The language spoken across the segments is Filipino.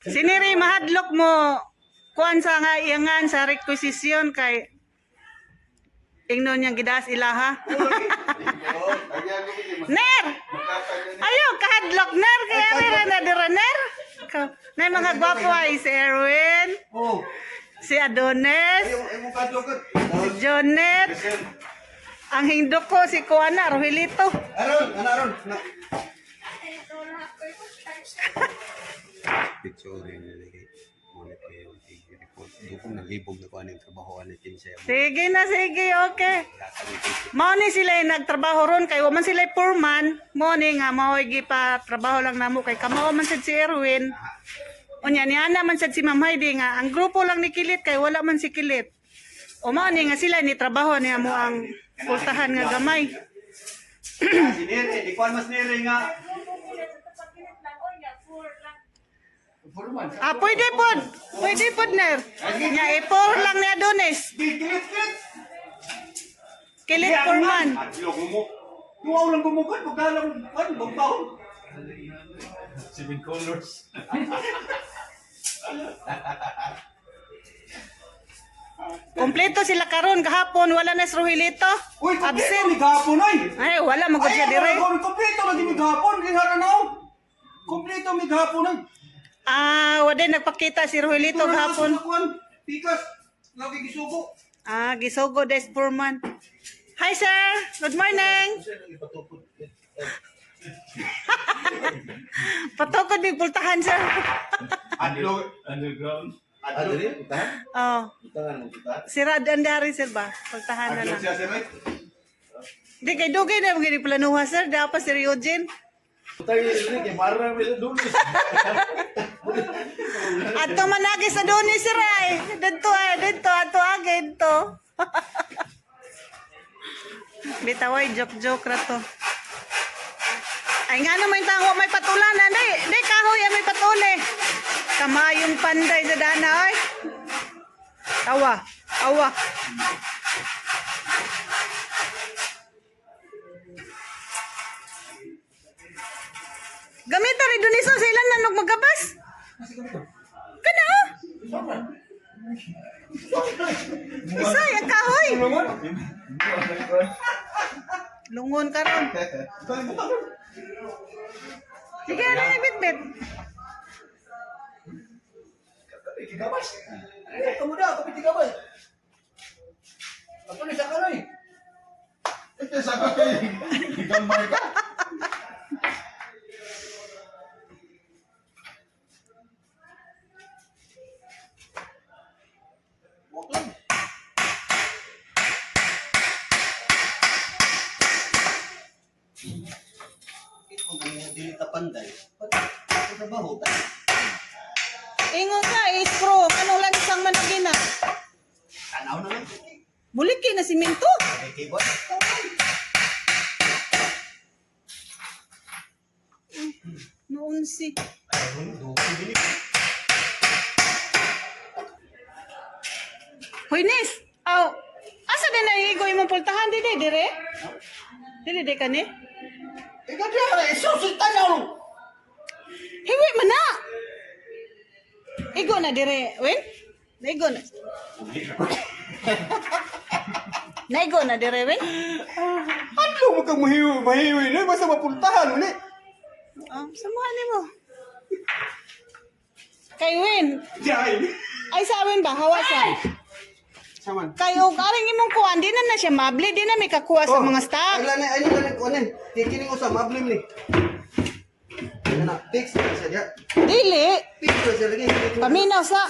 Siniri mahadlok mo kuan sa nga iyangan sa requisition kay ingnon niyang gidas ilaha. Ner! Ayo kahadlok ner kaya rin na dira ner. Nay mga gwapo ay si Erwin, Oh. si Adonis, Ay mo kadlok. si Jonet. Ang hindok ko si Kuana Rogelito. Aron. Picture ni dukong naghibog na ko aning trabaho ani kinsa. Sige na sige, okay. Mao ni sila yung nagtrabaho ron kay wa man sila foreman, mo ni nga mao pa trabaho lang namo kay kamao man sad si Erwin. Unya ni ana man sad si Ma'am Heidi nga ang grupo lang ni Kilit kay wala man si Kilit. O mao ni nga sila ni trabaho niya mo ang pultahan nga gamay. Sinere, di ko mas nere nga. Pwede pod ner. Nya ipor lang ni Adonis. Kilit. Kilit foreman. Adlok mo. Tuwaw lang gumukan pagdalang bugbaw. 7 colors. Kompleto sila karon kahapon wala na si Rogelito. Uy, kompleto Absent. mi gahapon ay. Ay wala magud siya dire. Kompleto lagi mi gahapon, kay haranaw. Kompleto mi gahapon ay. Wala nagpakita si Rogelito kahapon. Pikas, lagi gisugo. Gisogo des foreman. Hi sir, good morning. Patukod ni pultahan sir. Adlok underground. Adlok. Oh, Tangan mo kita. si Radan dari sir ba? Pultahan na Adlok lang. siya sir. Di kay dugay na mga planuha sir, dapat si Eugene. Tayo ni kay marang mila dun. Ato managi sa duni sir ay. Dito ato agad to. Bitaway joke ra to. Ay nga naman tango may patulanan. Di kahoy may patuli. Kamayong panday sa dana ay. Awa. Gamitan rin dun isa sa ilan nanog magkabas. Kana oh. Isa yung kahoy. Lungon ka ron. Sige na bitbit. Gabas. Kamu dah kopi 3 bal. Apa ni sakar ni? Itu sakar ni. Gambar ka. Kung kanina dili ka panday, pag trabaho ta. Ingon ka, screw. Anong lang isang managina? Tanaw na lang. Buliki na siminto. Kay keyboard. Noon si. Hoy, Nis! Asa din na iigoy mong pultahan? Dili, dire? Dili, ka ni? Ikaw dia ka isusit tanaw. Hiwi man na! Igo na dire, Win? Naigo na. Naigo na dire, Win? Adlo mo kang mahiwi ni basta mapultahan ni. Samahan ni mo. Kay Win, Jai. ay sa Win ba? Hawasan. Saman. Kay og aring imong kuan, di na siya mabli, di na may kakuha sa mga stock. Ay ni kunin. Tikining usa mablim ni. Na fix siya dia. Dili. Fix siya lagi. Paminaw sa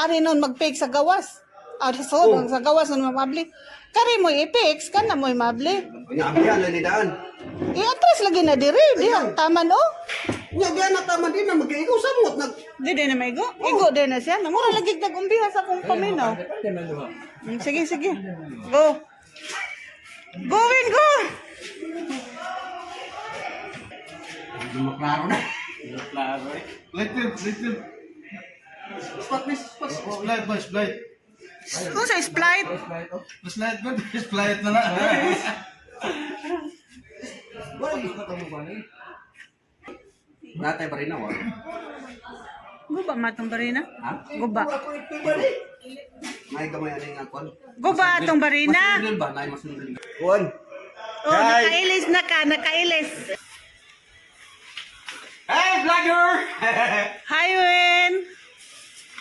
ari nun mag-fix sa gawas. Sa gawas nun mabli. Kari mo i-fix, ka na mo mabli. Nya ambian ni daan. I-atras lagi na diri, diha, taman o. Nya biya na tama din na mag-igaw samot nag Di din na maigo. Igo din na siya. Namura lagi nag-umbiha sa kong paminaw. Sige. Go. Go, Win, go. klaro na. Klaro. Little. Splight. Kung sa splight. Splight good. Splight na na. Wala gusto ka mo ba ni? Natay pa rin na wala. Guba matong barina? Ha? Guba. Ako ipibalik. May gamay ano yung akon. Guba atong barina. Masundan ba? May masundan. Kuan. Oh, nakailis na ka, nakailis. Hey, vlogger! Hi, Win.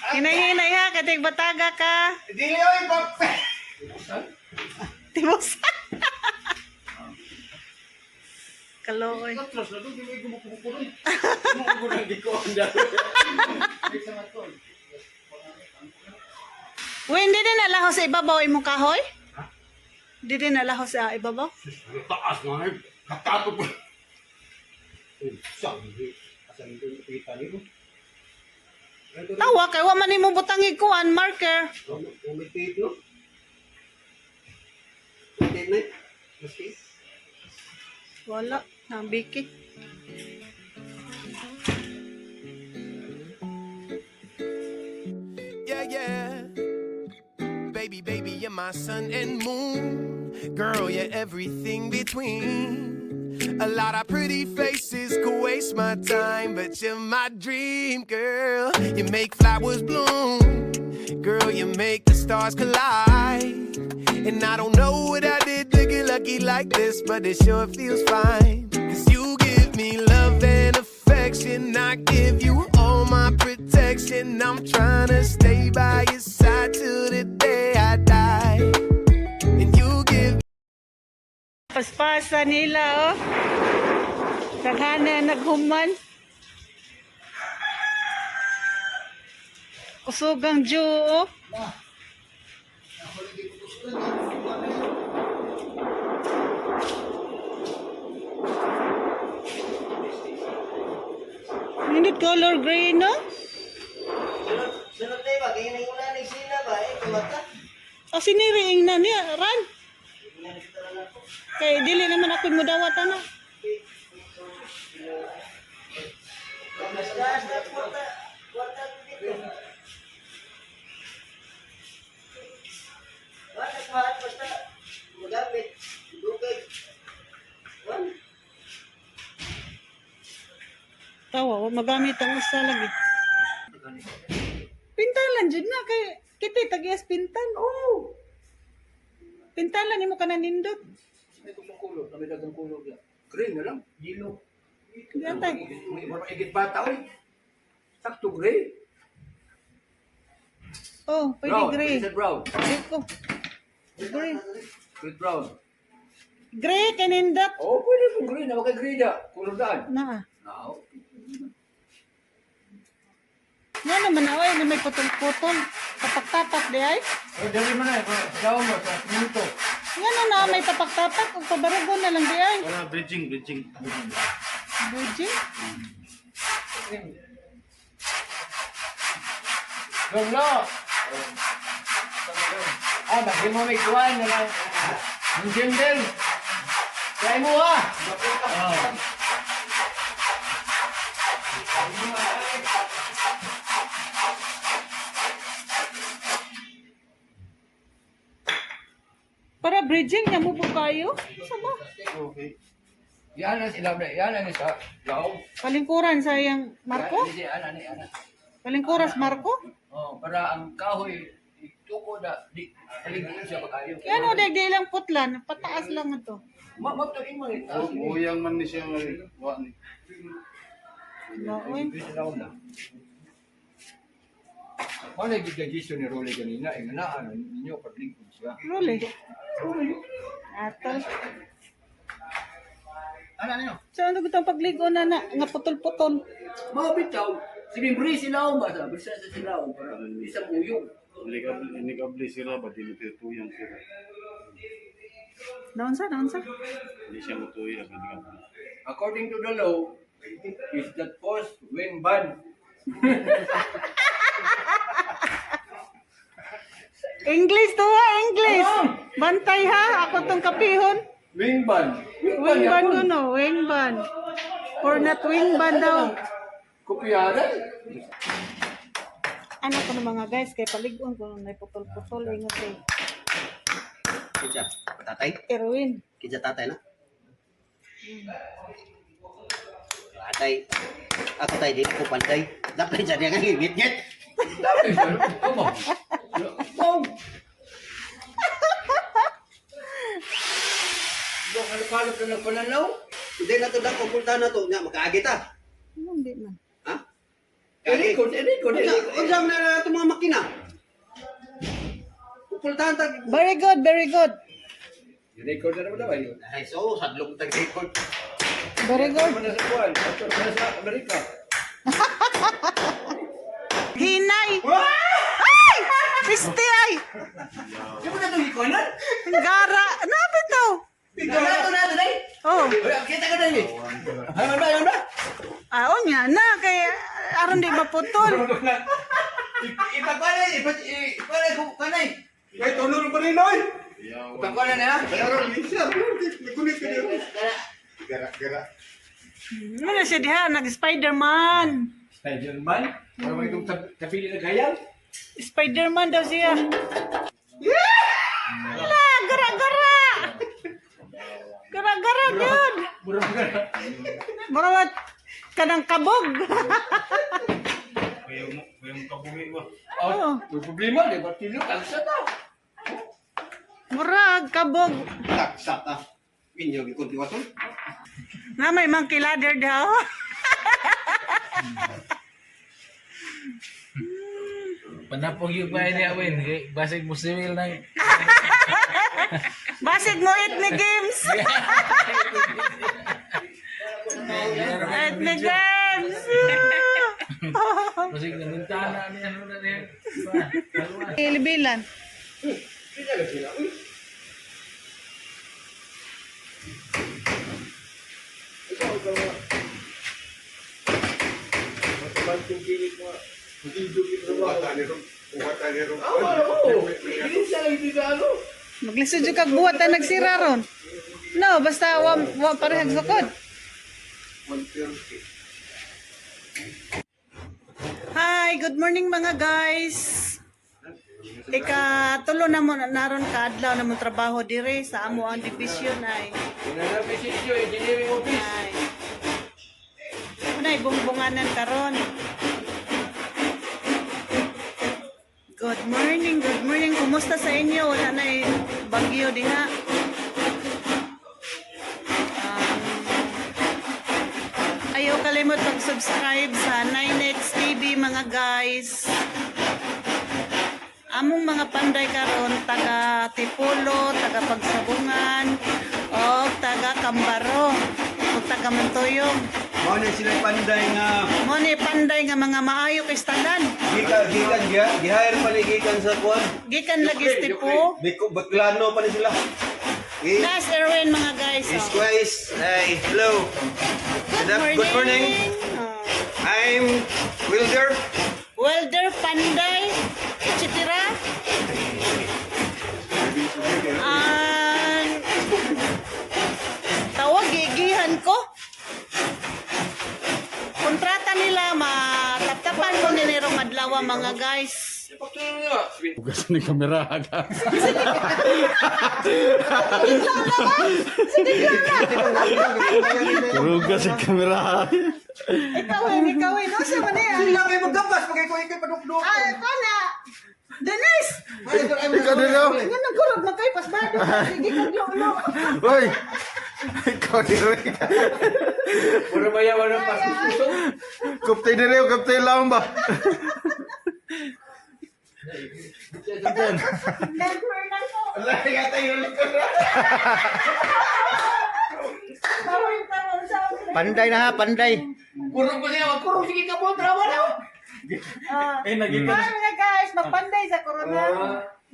Hinay-hinay ha, katig bataga ka. Dili oy pag. Tibos. Kaloy. Atras na doon, hindi mo kumukulong. Kumukulong di ko anda. Win, di din nalaho sa ibabaw imong kahoy? Di din nalaho sa ibabaw? Taas nga eh. Katato ko. Sabi, asan ito yung kita niyo? Tawa kay wa man imong butangig kuan marker. Umipit, no? Umipit na. Maski. Wala, nabiki. Yeah, yeah. Baby, baby, you're my sun and moon. Girl, you're everything between. A lot of pretty faces could waste my time, but you're my dream, girl. You make flowers bloom. Girl, you make the stars collide. And I don't know what I did to get lucky like this, but it sure feels fine. Cause you give me love and affection. I give you all my protection. I'm trying to stay by your side till the day I die. And you give Paspasa nila, oh. Daghana naghuman. Kusugang Jew, oh. Nindot color gray, no? Sunod na ba? Kaya na yung ulan sila ba? Kumata. O siniriing na niya, Ran. Kay dili naman ako mudawat na. Tawa, magamit ang usa lagi. Pintalan jud na kay kita tagias pintan. Oh. Pintalan nimo kana nindot. May kumukulong, kami dagang kulog lang. Green na lang, yellow. Diatay. May iba igit bata oy. Sakto gray. Oh, pwede Brown, gray. is it brown? Dito. Gray. Good brown. Gray kanindot. Oh, pwede kung green, na gray na. Kulog daan. Na. Now, Yan naman na na may putol-putol. Tapak-tapak di ay. oh, dali mo na, daw mo sa minuto. Yan na may tapak-tapak. Kung pabarugon na lang di ay. Wala, bridging. Bridging. Gawlo! Ah, bakit mo may kuwan na lang. Ang gender. Try mo ha! Para bridging niya mo po kayo. Sama. Okay. Yan na sila, yan na sa laog. Palingkuran sa iyang Marco. Yan na. Palingkuras Marco. Oh, para ang kahoy, ituko na, di, paligid siya pagkayo. Yan o, dagday lang putlan. Pataas lang ito. Mabtuin mo rin. Uyang man ni siya nga wa ni. Laoy. Ano yung gagawin ni Rolly kanina? Inganaan ninyo paglingkod siya. Ruli. Atol. Ano niyo? Saan ito itong pagligo na nga putol-putol? Mga bitaw. Sinibri sila o ba? Sabi sa sila o para isang uyong. Inikabli sila ba di tuyang sila. Daon sa. Hindi siya mutuyang inikabli. According to the law, is that post when banned. English to ha, English. Bantay ha, ako tong kapihon. Wing ban. Wingban ko no, wingban. Or not wingban daw. Kopyaran. Ano ko na mga guys, kay paligon ko may putol-putol. Ingat eh. Kitsa. Tatay? Erwin. Kitsa tatay na? Atay. Ako tayo din ko panday. Dapat dyan yung ngit-ngit. Dok, halap-halap na nagpananaw. Hindi na ito na pupunta na ito. Nga, makaagit ah. Hindi man. Ha? Elikod. Unsa na na itong mga makina. Pupuntahan tag. Very good, very good. Record na naman naman yun. Ay, so, sadlong tag-record. Very good. Mana sa Kuan? Ato sa Amerika. Hinay! Ay! Pisti ay! Di mo na itong ikonan? Gara! Napit to! Ito na ito, day. Oh, Kita ka na yun. Ayun ba? aon niya na kay aron di maputol. Ipagpalay, ipagpalay ko kanay. Kaya tulong pa rin, Noy. Ipagpalay na ha. Pero, sir, nakulit ka niyo. Gara. Ano siya diha nag-Spider-Man. Spider-Man? Para may itong kapili na gayang? Spider-Man daw siya. Ala, gara-gara. Gara-gara yun. Burang gara. Marawat kanang kabog. Kaya mo kabuhi ba? Oh, May problema, di ba? Tilo, talsa na. murag kabog. Saksak ah. Inyo, ikuntiwason. Na may monkey ladder daw. Panapog yung pa ni Awin, basig mo siwil ng... Basig mo ethnic games. Ethnic games. Basig na bintana niya, ano na niya. Ilibilan. Maglisod yung kagbuhat na nagsira ron. No, basta wa parehag sukod. Hi, good morning mga guys. Ikatulo na mo naron ka adlaw na mo trabaho dire sa amo ang division ay. Pinanapin si Joe, engineering office. Ay. Unay bungbunganan karon. Good morning, good morning. Kumusta sa inyo? Wala na bagyo diha. Ayaw kalimot mag-subscribe sa 9X TV mga guys. Among mga panday karon taga Tipolo, taga Pagsabungan, o taga Kambaro, o taga Mantuyong. Mao na sila panday nga. Mo ni panday nga mga maayo kay stadan. Gihire pa ni gikan sa Kuan. Gikan lagi sa Tipo. Baklano pa ni sila. Last Erwin mga guys. Is Oh. twice. Hey, hello. Good morning. Oh. I'm Wilder. Welder Panday Chitira. Tawag gigihan ko. Kontrata nila mataptapan ko nilirong adlaw mga guys. Hugas ni kamera ka. Hugas si kamera. Ikawin. No, siya man yan. Sila kayo maggapas pag ikaw padukdok. Ay, ito na. Dennis! Ikaw din daw. Yan ang gulog na kayo, pasbado. Sige ka niyo, ulo. Hoy! Ikaw din rin. Puro mayaman ng paspuso. Kaptay din rin, kaptay lang ba? Never na ko. Wala nga tayo likod na. Tawin sa akin. Panday na ha, panday. Kurong ko siya, kurong sige ka po, trawa na. Ay, mga guys, magpanday sa corona.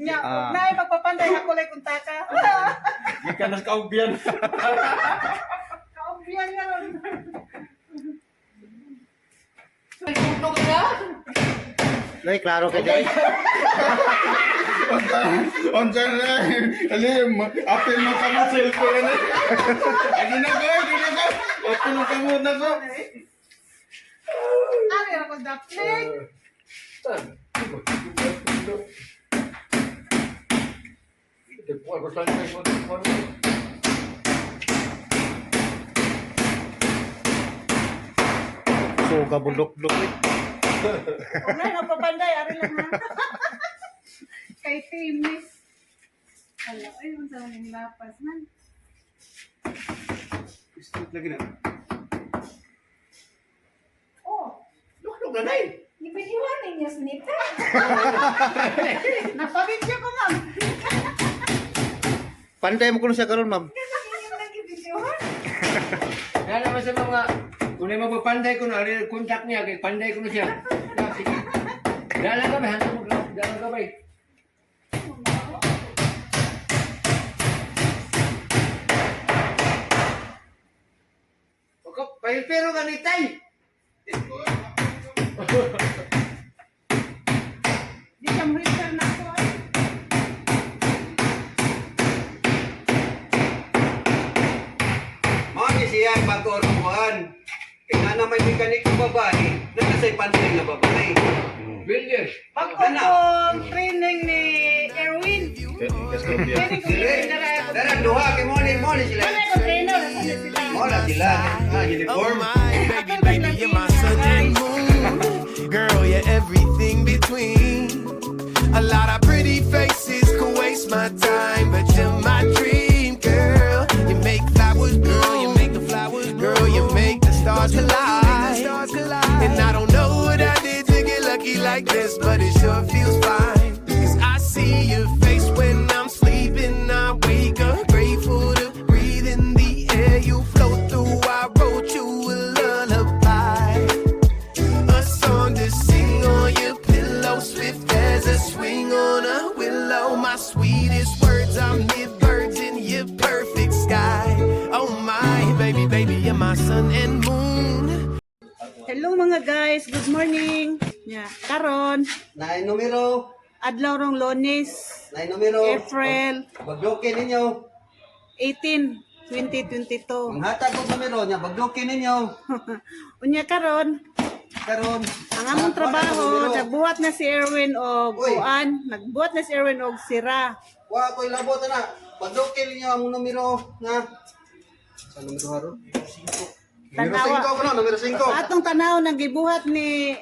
Nya, na magpapanday ako like kung taka. Gikan nas kaugbian. Kaumbiyan nga ron. Loy, klaro ka dyan. Onsa na. Alim, apil mo ka mo cellphone na. Hindi na ko. Apil mo ka mo na ko. Ari ako daplik. Ako kabulok-bulok eh. Huwag na, napapanday. Ari lang ha. Kay Timis. Hala, ay, ang saan yung lapas man. Straight lagi na. Oh, Luk-luk na dahil. ibigyan ninyo snita. Napabidyo ko, ma'am. Panday mo kuno siya karon, ma'am. Inyong nag-ibigyan. Kaya naman sa mga, kung may mapapanday ko na, contact niya, kay panday ko na siya. Sige. Dala ka ba? Hanto mo, dala ka ba? Pero ganitay! Di siya return na ako. Ay. Mga siya ay pag-ormuhan. Kaya na may mekanik ng babae, nakasay panday na babae. Builder. Pag-upong training ni Erwin. Training ko Dara, duha, kay Moni sila. Wala ko trainer. Kasi sila. Mola sila. Oh Uniform. my baby, baby, you're my sun and moon. Girl, you're everything between. A lot of pretty faces could waste my time, but you're my dream, girl. You make flowers bloom, you make the flowers grow, you make the stars collide. And I don't know what I did to get lucky like this, but it sure feels fine. 'Cause I see your face when I'm sleeping, I wake up grateful to breathe in the air you float through. I wrote you a lullaby, a song to sing on your pillow, swift as a swing on a willow. My sweetest words are mid-birds in your perfect sky. Oh my baby, baby, you're my sun and moon. Hello mga guys, good morning. Yeah, karon Nine numero. adlaw rong Lunes, Nine numero. April Baglokin ninyo. 18, 2022. Ang hatag ko numero niya, baglokin ninyo. Unya karon, Karon. ang among trabaho, nagbuhat na si Erwin og Uy. kuan, nagbuhat na si Erwin og sira. Wa ko ilabot na. Baglokin ninyo ang numero na. Sa numero haro? Numero Tanawa. 5 ko na, numero 5. Atong tanaw nang gibuhat ni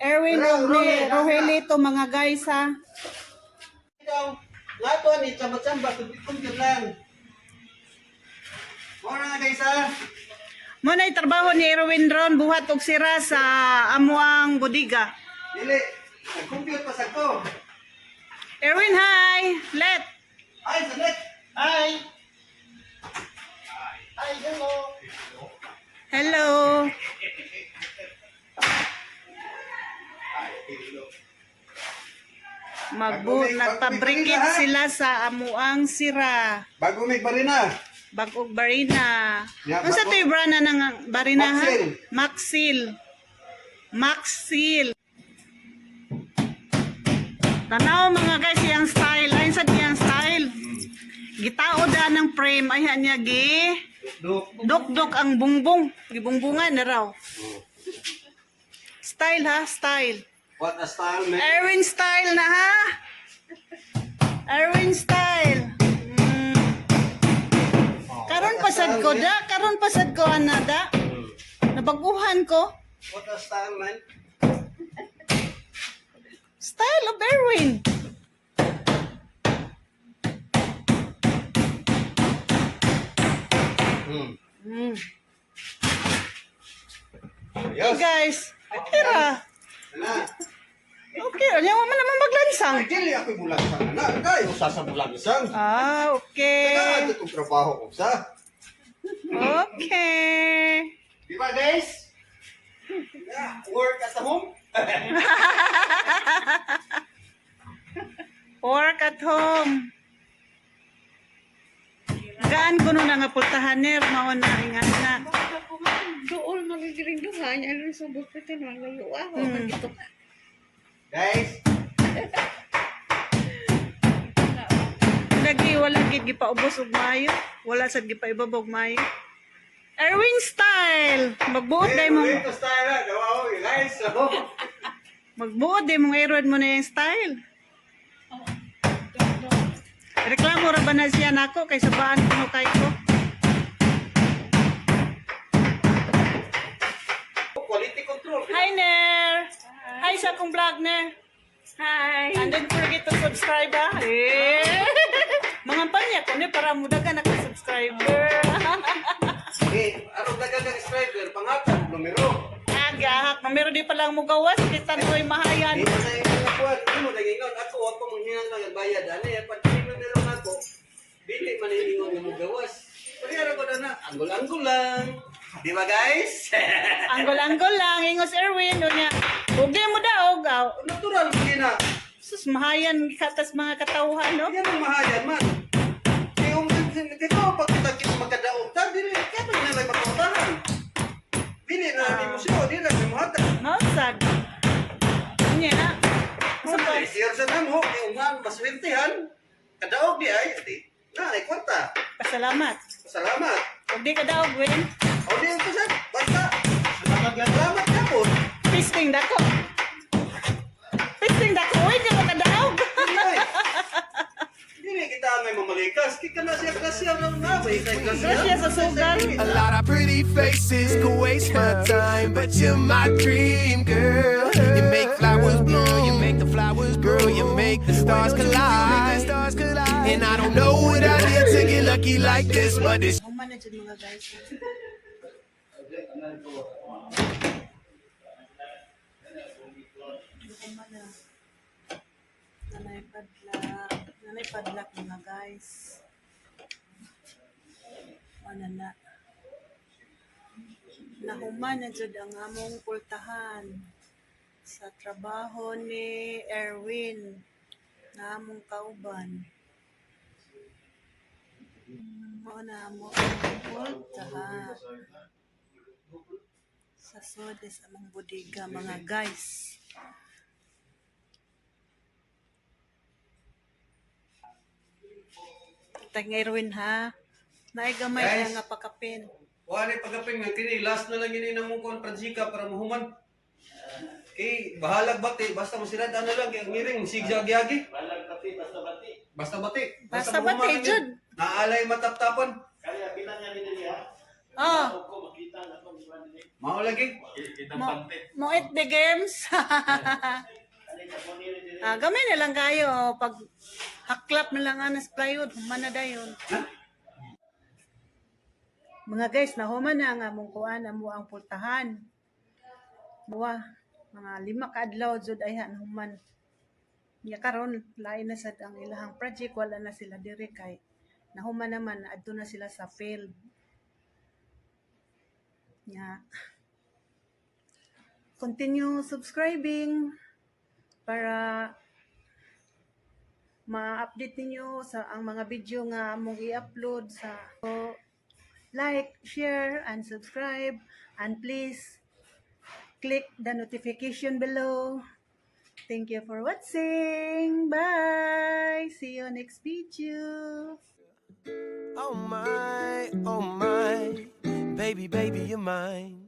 Erwin og ni Rogelito mga guys ha. Ikaw, nga to ni chamba-chamba, tubig-tubig lang. Mora na guys ha. Mo na trabaho ni Erwin ron buhat og sira sa amuang bodega. Dili, nag-compute pa sa ko. Erwin, hi. Let. Ay, saglit. Hi! Hi, hello! Hello. Nagpabrikit sila sa amuang sira. Bago may barina. Bagog barina. Yeah, Unsa bago- to'y brana ng barina ha? Maxil. Maxil. Maxil. Tanaw mga guys yung style. Ayun sa diyang style. Gitao da ng frame. Ayan niya gi. Duk. Dok-dok ang bungbong. Gibungbungan na raw. Style ha? Style. What a style, man. Erwin style na ha? Erwin style. Karon pasad ko da, karon pasad ko anada. Nabaguhan ko. What a style, man. Style of Erwin. Mm. Yes. Guys, tira. Ana. Okay, ano mo naman maglansang? Ay, dili ako bulang sa ana. Kay usa sa bulang isang. Ah, okay. Kaya itong trabaho ko sa. Okay. Di ba, guys? Yeah, work at home. Work at home. Gaan ko nun nga pultahaner, mao na ingat na. Doon magigiring duha niya rin sa bukit na luluwa. Guys, Lagi wala gid gipaubos og mayo, wala sad gipaibabaw og mayo. Erwin style. Magbuot day mo. ito style na. Dawa ko, guys. Magbuot day mong Erwin mo na yung style. Reklamo ra ba na siya nako kay sabaan kuno kay ko. Quality ko sa akong vlog na. Hi! And don't forget to subscribe ha. Eh. Mga panya ko ni para mudagan ako subscriber. Eh, arog na kang subscriber, pangatang numero. Agahak, mamero di pa lang mo gawas, kita no'y mahayan. Hindi mo na yung mga kuwan. Hindi mo nag-ingon. Ako, huwag pa mong hinang nagbayad. Ano yan? Pag numero na ako, bili man yung ingon nga mo gawas. Pagkara ko na anggol-anggol lang. Di ba guys? Anggol-anggol lang, ingos Erwin, doon niya. Huwag mo daw, gaw. Natural mo na. Sus, mahayan katas mga katauhan, no? Hindi mo mahayan man. Yung dito, pag kita magkadaog, dili, kaya pa nila magkautahan. Bili na natin mo siya, di na may mahata. Mausag. Ano yan, ha? Ay, siyar sa namo, yung nga, maswertehan. Kadaog di ay, ay kwarta. Pasalamat. Salamat. Huwag di ka daw, Gwen. O di ito sa, basta. Salamat ka po. Pisting dako. Pisting dako, uy, di mo ka daw. Hindi kita may mamalikas. Kika na siya lang na. Grasya sa sugal. A lot of pretty faces could waste my time, but you're my dream girl. You make flowers bloom, you make the flowers grow, you make the stars collide. And I don't know what I did to get lucky like this, but it's Human na dyan mga guys. Human na. Nanay padlak mga guys. Ano na. Nahuman na dyan ang among pultahan sa trabaho ni Erwin na among kauban. Mauna mo ang pultahan sa sodes among bodega mga guys. Tag Erwin ha. Naigamay Guys. nga pakapin. Wala pagkaping nga kini. Last na lang yun ng mong Franzica para mahuman. Eh, bahalag bati. Basta masirad ano lang. Kaya ngiring, sigyag-yagi. Basta bati. Basta mahuman bati, lang yun. Jud. Naalay mataptapan. Oh, Mao lagi. mo it the games. Gamay na lang kayo. Pag haklap na lang anas plywood, human na dayon. Mga guys, nahuman na nga mong kuan amo ang pultahan. Buwa, mga 5 ka adlaw jud ay human. Nya karon lain na sad ang ilahang project, wala na sila diri kay nahuman naman adto na sila sa field. Nya continue subscribing para ma-update ninyo sa ang mga video nga among i-upload sa like, share, and subscribe. And please click the notification below. Thank you for watching. Bye. See you next video. oh my, baby, baby, you're mine.